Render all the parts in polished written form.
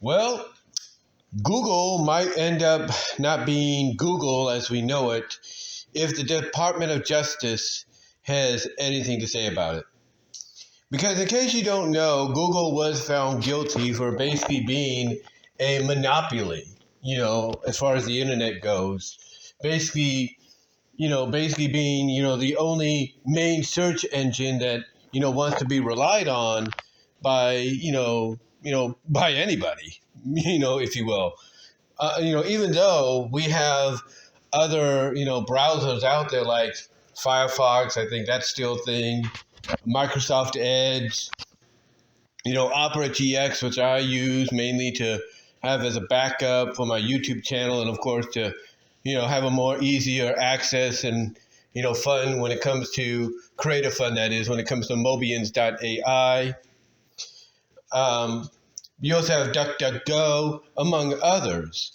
Well, Google might end up not being Google as we know it if the Department of Justice has anything to say about it. Because in case you don't know, Google was found guilty for basically being a monopoly, as far as the internet goes. Basically being, the only main search engine that, wants to be relied on by, by anybody, if you will. Even though we have other, browsers out there like Firefox, I think that's still a thing, Microsoft Edge, Opera GX, which I use mainly to have as a backup for my YouTube channel, and of course to, have a more easier access and, fun when it comes to creative fun, that is, when it comes to Mobians.ai. You also have DuckDuckGo, among others.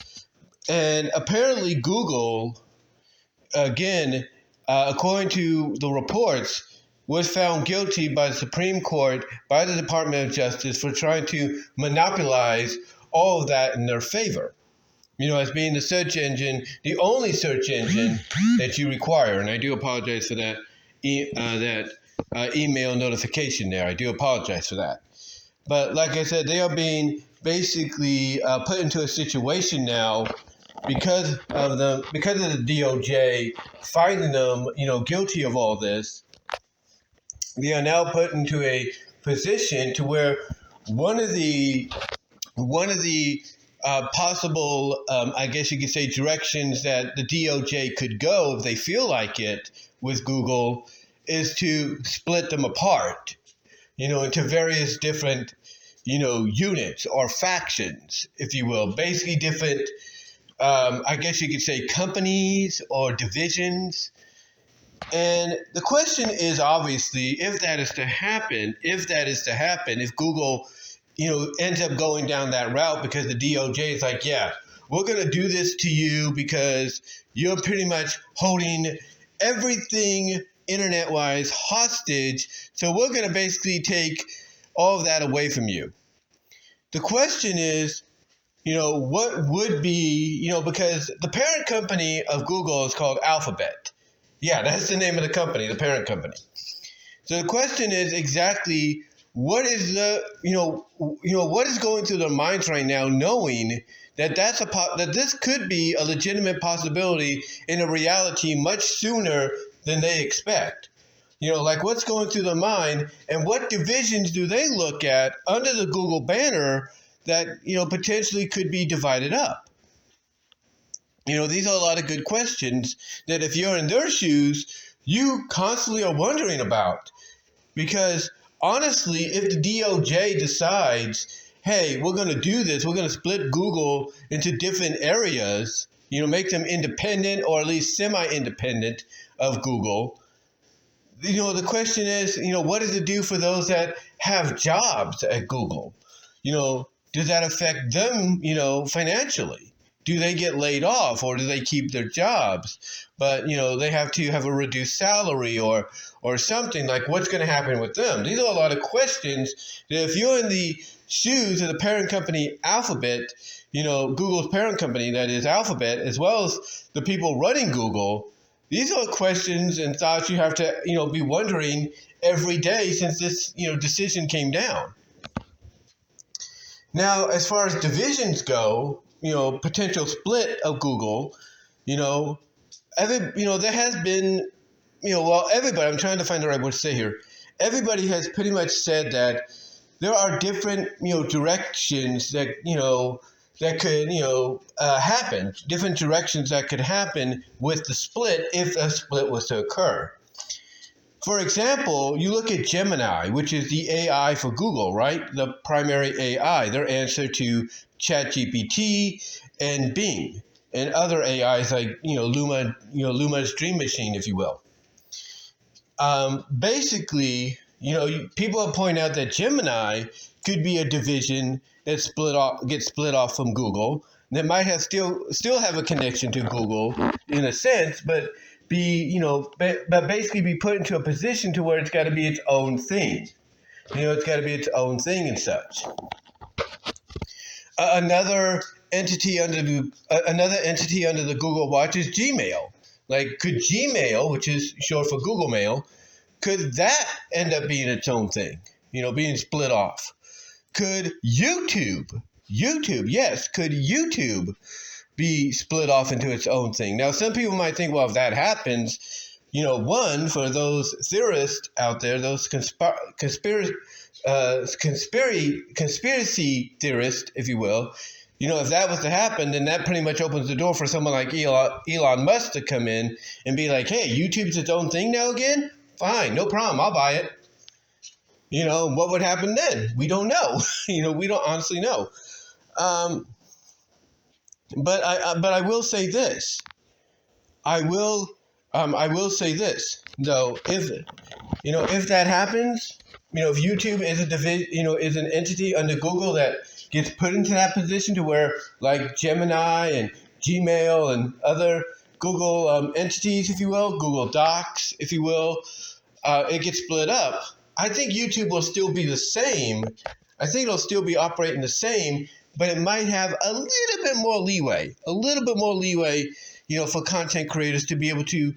And apparently Google, again, according to the reports, was found guilty by the Supreme Court, by the Department of Justice, for trying to monopolize all of that in their favor. As being the search engine, the only search engine that you require. And I do apologize for that email notification there. I do apologize for that. But like I said, they are being basically put into a situation now because of the DOJ finding them, guilty of all this. They are now put into a position to where one of the possible, I guess you could say, directions that the DOJ could go if they feel like it with Google is to split them apart, into various different, units or factions, if you will, basically different, I guess you could say, companies or divisions. And the question is obviously, if that is to happen, if Google, ends up going down that route because the DOJ is like, yeah, we're going to do this to you because you're pretty much holding everything internet-wise hostage. So we're going to basically take all of that away from you. The question is, what would be, because the parent company of Google is called Alphabet. Yeah, that's the name of the company, the parent company. So the question is exactly what is what is going through their minds right now, knowing that that this could be a legitimate possibility in a reality much sooner than they expect. Like what's going through their mind, and what divisions do they look at under the Google banner that, potentially could be divided up? These are a lot of good questions that if you're in their shoes, you constantly are wondering about. Because honestly, if the DOJ decides, hey, we're going to do this, we're going to split Google into different areas, make them independent or at least semi-independent of Google, the question is, what does it do for those that have jobs at Google? Does that affect them, financially? Do they get laid off, or do they keep their jobs? But, they have to have a reduced salary or something. Like, what's going to happen with them? These are a lot of questions that if you're in the shoes of the parent company Alphabet, Google's parent company, that is Alphabet, as well as the people running Google, these are questions and thoughts you have to, be wondering every day since this, decision came down. Now, as far as divisions go, potential split of Google, there has been, everybody, I'm trying to find the right word to say here. Everybody has pretty much said that there are different, directions that, that could, happen, different directions that could happen with the split if a split was to occur. For example, you look at Gemini, which is the AI for Google, right? The primary AI, their answer to ChatGPT and Bing and other AIs like, Luma's Dream Machine, if you will. Basically, people have pointed out that Gemini could be a division that gets split off from Google. That might have still have a connection to Google in a sense, but basically be put into a position to where it's got to be its own thing. It's got to be its own thing and such. Another entity under the Google Watch is Gmail. Like, could Gmail, which is short for Google Mail, could that end up being its own thing? Being split off. Could yes, could YouTube be split off into its own thing? Now, some people might think, well, if that happens, one, for those theorists out there, those conspiracy theorists, if you will, if that was to happen, then that pretty much opens the door for someone like Elon Musk to come in and be like, hey, YouTube's its own thing now again? Fine, no problem, I'll buy it. What would happen then? We don't know. We don't honestly know. But I will say this. I will say this though. If that happens, if YouTube is is an entity under Google that gets put into that position to where, like Gemini and Gmail and other Google entities, if you will, Google Docs, if you will, it gets split up. I think YouTube will still be the same. I think it'll still be operating the same, but it might have a little bit more leeway, for content creators to be able to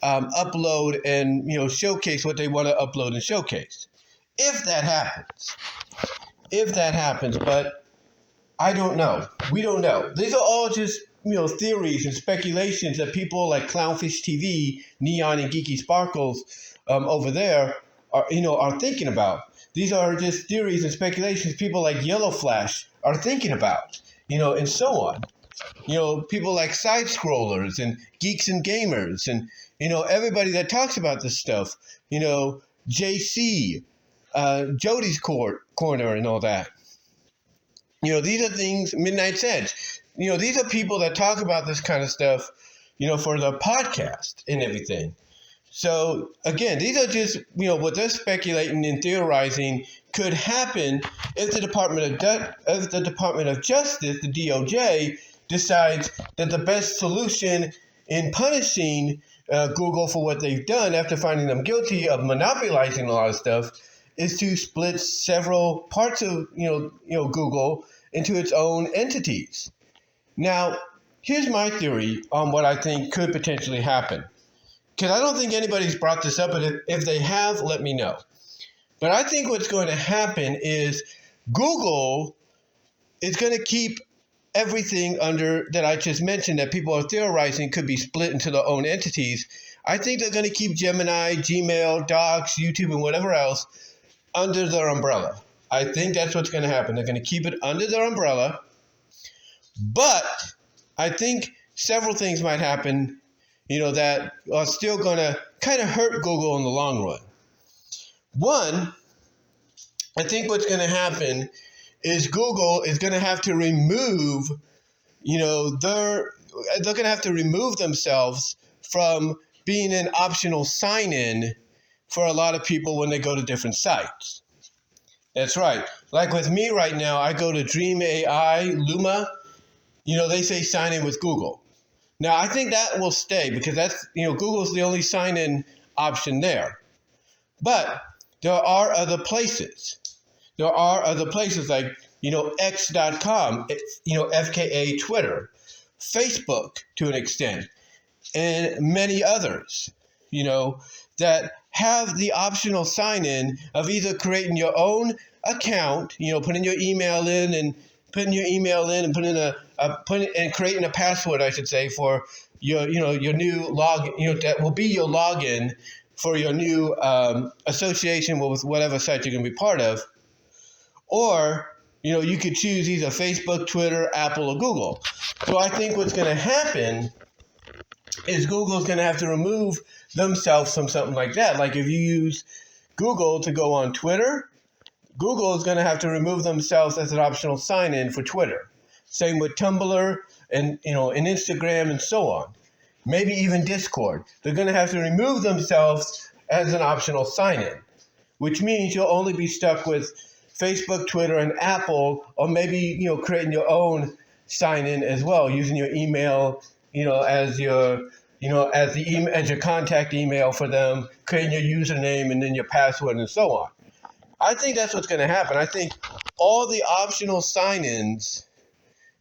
upload and, showcase what they want to upload and showcase. If that happens, but I don't know. We don't know. These are all just, theories and speculations that people like Clownfish TV, Neon and Geeky Sparkles over there are thinking about. These are just theories and speculations people like Yellow Flash are thinking about, and so on. People like Side Scrollers and Geeks and Gamers and, everybody that talks about this stuff, JC, Jody's Corner and all that. These are things, Midnight's Edge. These are people that talk about this kind of stuff, for the podcast and everything. So, again, these are just, what they're speculating and theorizing could happen if the Department of Justice, the DOJ, decides that the best solution in punishing Google for what they've done after finding them guilty of monopolizing a lot of stuff is to split several parts of, Google into its own entities. Now, here's my theory on what I think could potentially happen. Because I don't think anybody's brought this up, but if they have, let me know. But I think what's going to happen is Google is going to keep everything under that I just mentioned that people are theorizing could be split into their own entities. I think they're going to keep Gemini, Gmail, Docs, YouTube, and whatever else under their umbrella. I think that's what's going to happen. They're going to keep it under their umbrella. But I think several things might happen that are still going to kind of hurt Google in the long run. One, I think what's going to happen is Google is going to have to remove, they're going to have to remove themselves from being an optional sign-in for a lot of people when they go to different sites. That's right. Like with me right now, I go to Dream AI, Luma, they say sign in with Google. Now, I think that will stay because that's, Google's the only sign-in option there. But there are other places. There are other places like, X.com, FKA Twitter, Facebook to an extent, and many others, that have the optional sign-in of either creating your own account, putting your email in and creating a password, I should say, for your new login, that will be your login for your new association with whatever site you're going to be part of. Or, you could choose either Facebook, Twitter, Apple, or Google. So I think what's going to happen is Google's going to have to remove themselves from something like that. Like if you use Google to go on Twitter, Google is going to have to remove themselves as an optional sign-in for Twitter. Same with Tumblr and and Instagram and so on. Maybe even Discord. They're going to have to remove themselves as an optional sign-in, which means you'll only be stuck with Facebook, Twitter, and Apple, or maybe creating your own sign-in as well, using your email as your as your contact email for them, creating your username and then your password and so on. I think that's what's going to happen. I think all the optional sign-ins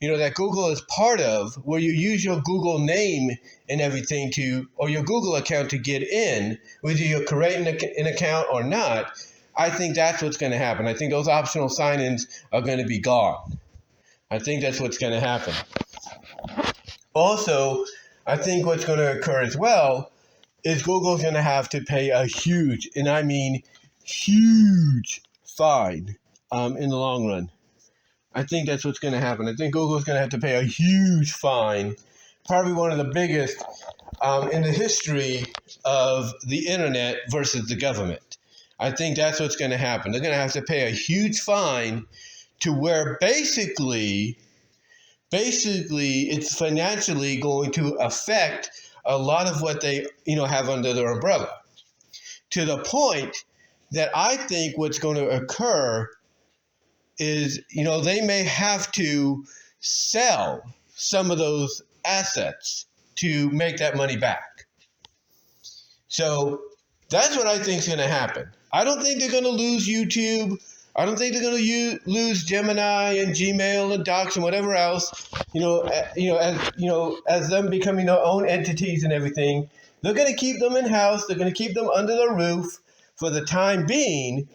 that Google is part of, where you use your Google name and everything or your Google account to get in, whether you're creating an account or not, I think that's what's going to happen. I think those optional sign-ins are going to be gone. I think that's what's going to happen. Also, I think what's going to occur as well is Google's going to have to pay a huge, and I mean huge, fine in the long run. I think that's what's going to happen. I think Google's going to have to pay a huge fine, probably one of the biggest in the history of the internet versus the government. I think that's what's going to happen. They're going to have to pay a huge fine to where basically it's financially going to affect a lot of what they have under their umbrella, to the point that I think what's going to occur is they may have to sell some of those assets to make that money back. So that's what I think is going to happen. I don't think they're going to lose YouTube. I don't think they're going to lose Gemini and Gmail and Docs and whatever else, as them becoming their own entities and everything. They're going to keep them in-house. They're going to keep them under the roof for the time being,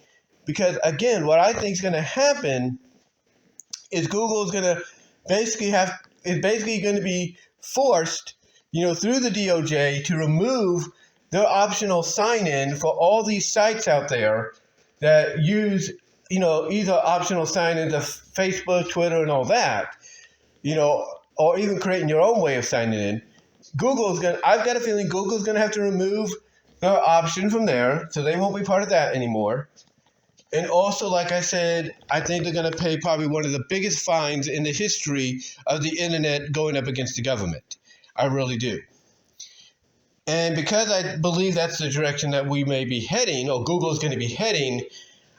because, again, what I think is going to happen is Google is going to basically going to be forced, through the DOJ to remove their optional sign-in for all these sites out there that use either optional sign-in to Facebook, Twitter, and all that, or even creating your own way of signing in. I've got a feeling Google's going to have to remove their option from there, so they won't be part of that anymore. And also, like I said, I think they're going to pay probably one of the biggest fines in the history of the internet going up against the government. I really do. And because I believe that's the direction that we may be heading, or Google's going to be heading,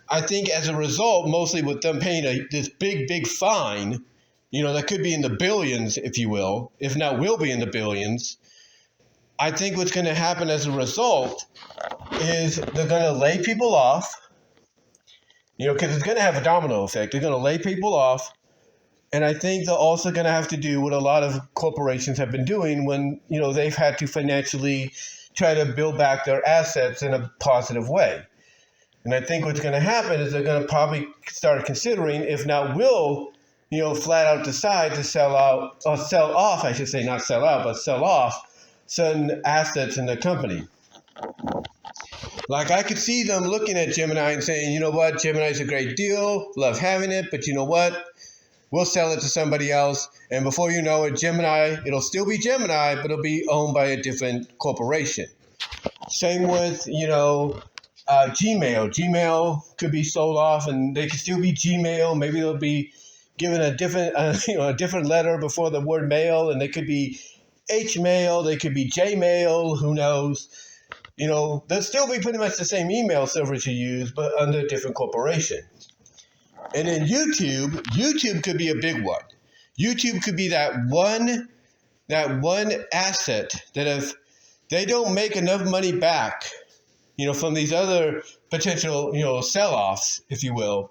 I think as a result, mostly with them paying this big fine, that could be in the billions, if you will, if not will be in the billions, I think what's going to happen as a result is they're going to lay people off, because it's going to have a domino effect. They're going to lay people off. And I think they're also going to have to do what a lot of corporations have been doing when, they've had to financially try to build back their assets in a positive way. And I think what's going to happen is they're going to probably start considering, if not will, flat out decide to sell off certain assets in the company. Like, I could see them looking at Gemini and saying, you know what, Gemini's a great deal, love having it, but you know what? We'll sell it to somebody else. And before you know it, Gemini, it'll still be Gemini, but it'll be owned by a different corporation. Same with, Gmail. Gmail could be sold off and they could still be Gmail. Maybe they'll be given a different letter before the word mail, and they could be Hmail, they could be Jmail, who knows. They'll still be pretty much the same email servers you use, but under a different corporation. And then YouTube could be a big one. YouTube could be that one asset that if they don't make enough money back, from these other potential, sell-offs, if you will,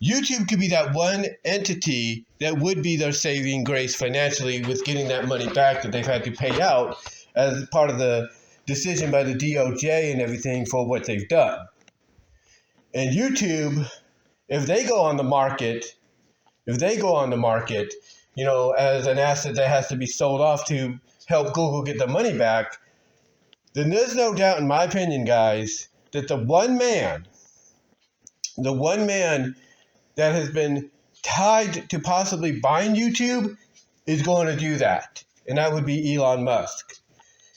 YouTube could be that one entity that would be their saving grace financially with getting that money back that they've had to pay out as part of the decision by the DOJ and everything for what they've done. And YouTube, if they go on the market, as an asset that has to be sold off to help Google get the money back, then there's no doubt, in my opinion, guys, that the one man that has been tied to possibly buying YouTube is going to do that. And that would be Elon Musk.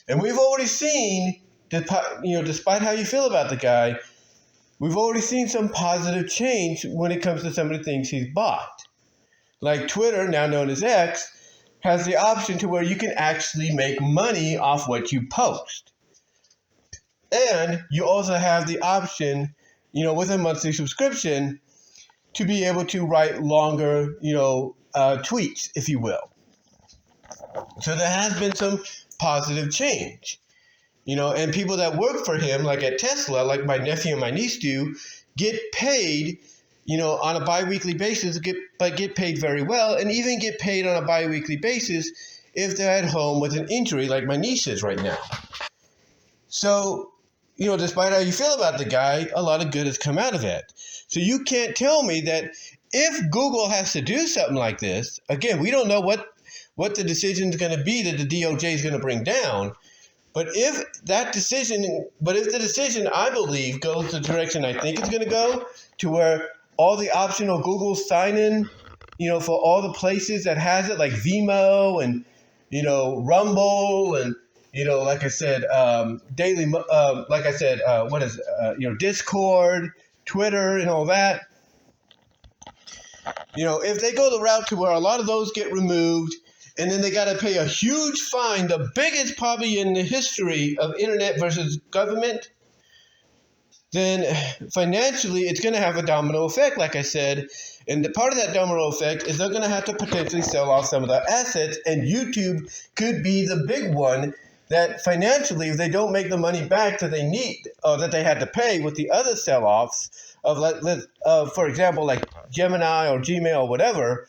And we've already seen, despite how you feel about the guy, we've already seen some positive change when it comes to some of the things he's bought. Like Twitter, now known as X, has the option to where you can actually make money off what you post. And you also have the option, with a monthly subscription, to be able to write longer, tweets, if you will. So there has been some positive change. And people that work for him, like at Tesla, like my nephew and my niece do, get paid, on a biweekly basis, but get paid very well, and even get paid on a biweekly basis if they're at home with an injury like my niece is right now. So, despite how you feel about the guy, a lot of good has come out of it. So you can't tell me that if Google has to do something like this, again, we don't know what the decision is going to be that the DOJ is going to bring down. But if the decision, I believe, goes the direction I think it's going to go, to where all the optional Google sign-in, for all the places that has it, like VENMO and, Rumble and, like I said, Discord, Twitter, and all that. If they go the route to where a lot of those get removed, and then they got to pay a huge fine, the biggest probably in the history of internet versus government, then financially it's going to have a domino effect, like I said. And the part of that domino effect is they're going to have to potentially sell off some of their assets, and YouTube could be the big one that financially, if they don't make the money back that they need or that they had to pay with the other sell-offs of, for example, like Gemini or Gmail or whatever,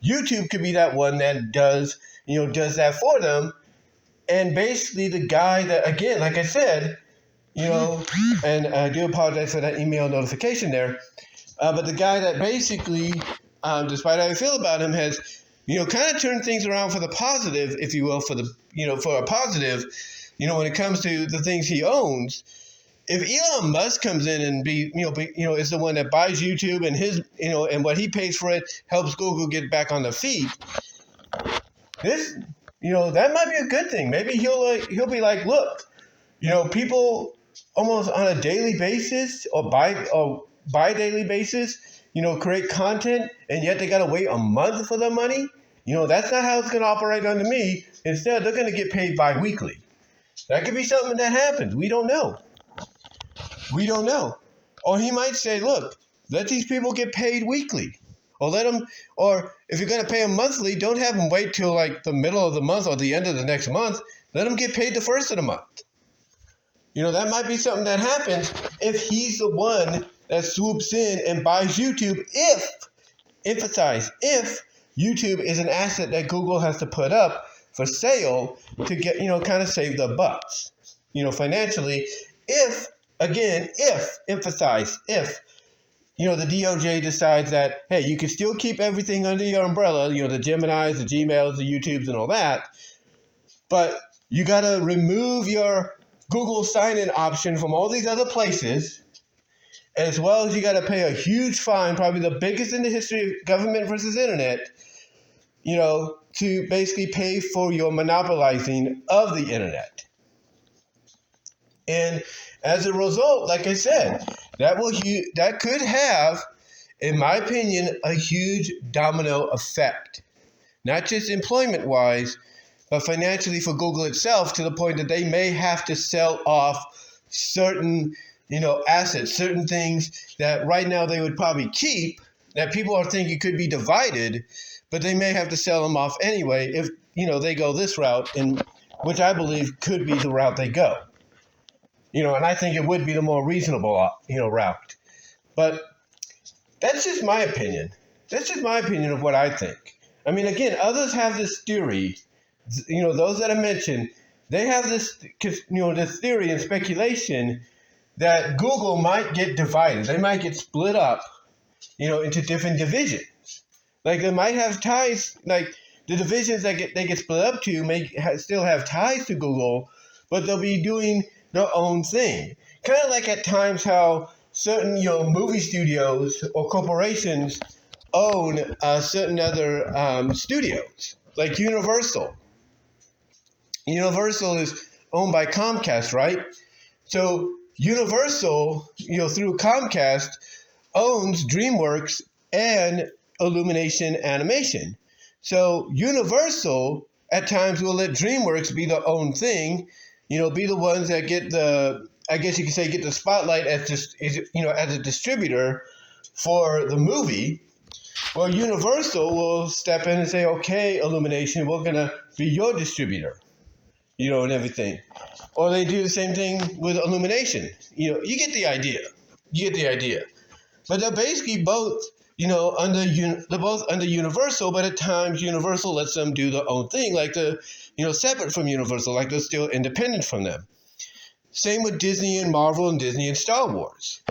YouTube could be that one that does that for them. And basically the guy that, again, like I said, and I do apologize for that email notification there, but the guy that basically, despite how I feel about him, has, kind of turned things around for the positive, if you will, for a positive, when it comes to the things he owns. If Elon Musk comes in and is the one that buys YouTube and his, and what he pays for it helps Google get back on their feet, this, that might be a good thing. Maybe he'll be like, look, people almost on a daily basis or bi-daily basis, create content, and yet they got to wait a month for their money. That's not how it's going to operate under me. Instead, they're going to get paid bi-weekly. That could be something that happens. We don't know. Or he might say, look, let these people get paid weekly. Or if you're going to pay them monthly, don't have them wait till like the middle of the month or the end of the next month. Let them get paid the first of the month. That might be something that happens if he's the one that swoops in and buys YouTube, if YouTube is an asset that Google has to put up for sale to get, kind of save their butts, financially, if the DOJ decides that, hey, you can still keep everything under your umbrella, the Geminis, the Gmails, the YouTubes, and all that, but you got to remove your Google sign-in option from all these other places, as well as you got to pay a huge fine, probably the biggest in the history of government versus internet, to basically pay for your monopolizing of the internet. And as a result, like I said, that could have, in my opinion, a huge domino effect, not just employment-wise, but financially for Google itself, to the point that they may have to sell off certain, assets, certain things that right now they would probably keep, that people are thinking could be divided, but they may have to sell them off anyway if, they go this route, and which I believe could be the route they go. And I think it would be the more reasonable, route. But that's just my opinion. That's just my opinion of what I think. I mean, again, others have this theory. Those that I mentioned, they have this, this theory and speculation that Google might get divided. They might get split up, into different divisions. Like they might have ties, like the divisions that they get split up to may still have ties to Google, but they'll be doing their own thing. Kind of like at times how certain, movie studios or corporations own certain other studios, like Universal. Universal is owned by Comcast, right? So Universal, through Comcast, owns DreamWorks and Illumination Animation. So Universal at times will let DreamWorks be their own thing, be the ones that get the, I guess you could say, get the spotlight as a distributor for the movie. Well, Universal will step in and say, okay, Illumination, we're going to be your distributor, and everything. Or they do the same thing with Illumination. You get the idea. But they're basically both, they're both under Universal, but at times Universal lets them do their own thing, like they're, separate from Universal, like they're still independent from them. Same with Disney and Marvel and Disney and Star Wars.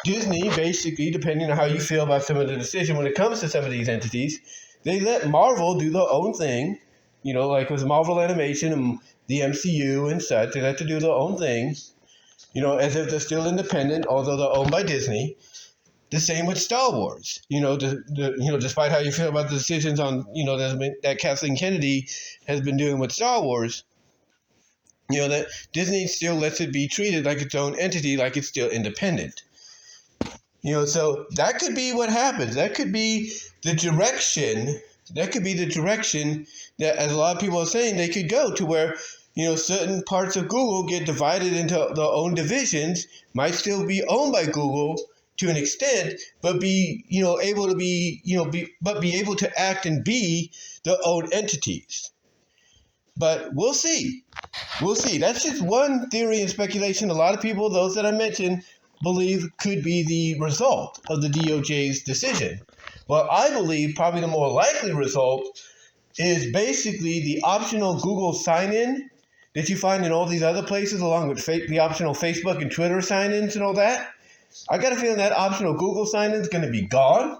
Disney basically, depending on how you feel about some of the decision when it comes to some of these entities, they let Marvel do their own thing, like with Marvel Animation and the MCU and such. They let them do their own thing, as if they're still independent, although they're owned by Disney. The same with Star Wars. Despite how you feel about the decisions on, that Kathleen Kennedy has been doing with Star Wars, that Disney still lets it be treated like its own entity, like it's still independent. So that could be what happens. That could be the direction. That could be the direction that, as a lot of people are saying, they could go to, where, certain parts of Google get divided into their own divisions, might still be owned by Google to an extent, but be, able to be, be able to act and be their own entities. But we'll see. We'll see. That's just one theory and speculation a lot of people, those that I mentioned, believe could be the result of the DOJ's decision. Well, I believe probably the more likely result is basically the optional Google sign-in that you find in all these other places, along with the optional Facebook and Twitter sign-ins and all that. I got a feeling that optional Google sign-in is going to be gone.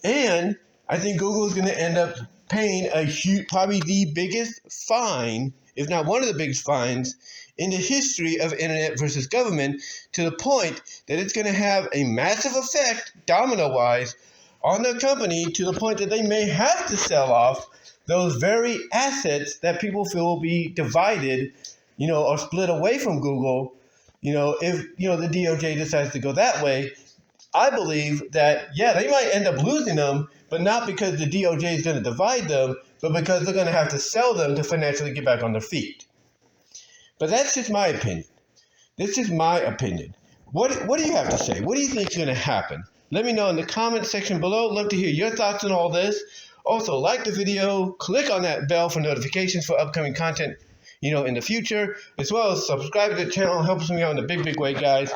And I think Google is going to end up paying a huge, probably the biggest fine, if not one of the biggest fines, in the history of internet versus government, to the point that it's going to have a massive effect, domino-wise, on the company, to the point that they may have to sell off those very assets that people feel will be divided, or split away from Google, if, the DOJ decides to go that way. I believe that, they might end up losing them, but not because the DOJ is going to divide them, but because they're going to have to sell them to financially get back on their feet. But that's just my opinion. This is my opinion. What do you have to say? What do you think is going to happen? Let me know in the comment section below. Love to hear your thoughts on all this. Also, like the video, click on that bell for notifications for upcoming content, in the future, as well as subscribe to the channel. Helps me out in a big, big way, guys.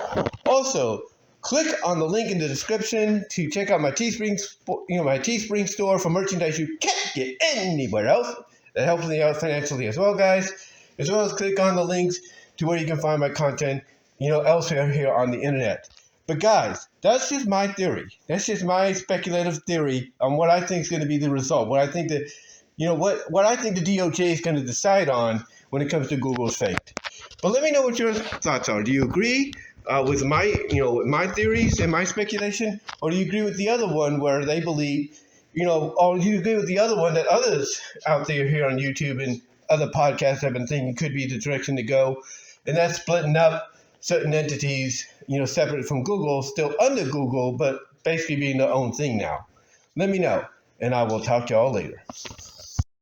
Also, click on the link in the description to check out my Teespring store for merchandise you can't get anywhere else. That helps me out financially as well, guys. As well as click on the links to where you can find my content, elsewhere here on the internet. But guys, that's just my theory. That's just my speculative theory on what I think is going to be the result. What I think that, what I think the DOJ is going to decide on when it comes to Google's fate. But let me know what your thoughts are. Do you agree with my, with my theories and my speculation, or do you agree with the other one where they believe, or do you agree with the other one that others out there here on YouTube and other podcasts have been thinking could be the direction to go, and that's splitting up certain entities, separate from Google, still under Google, but basically being their own thing now? Let me know, and I will talk to y'all later.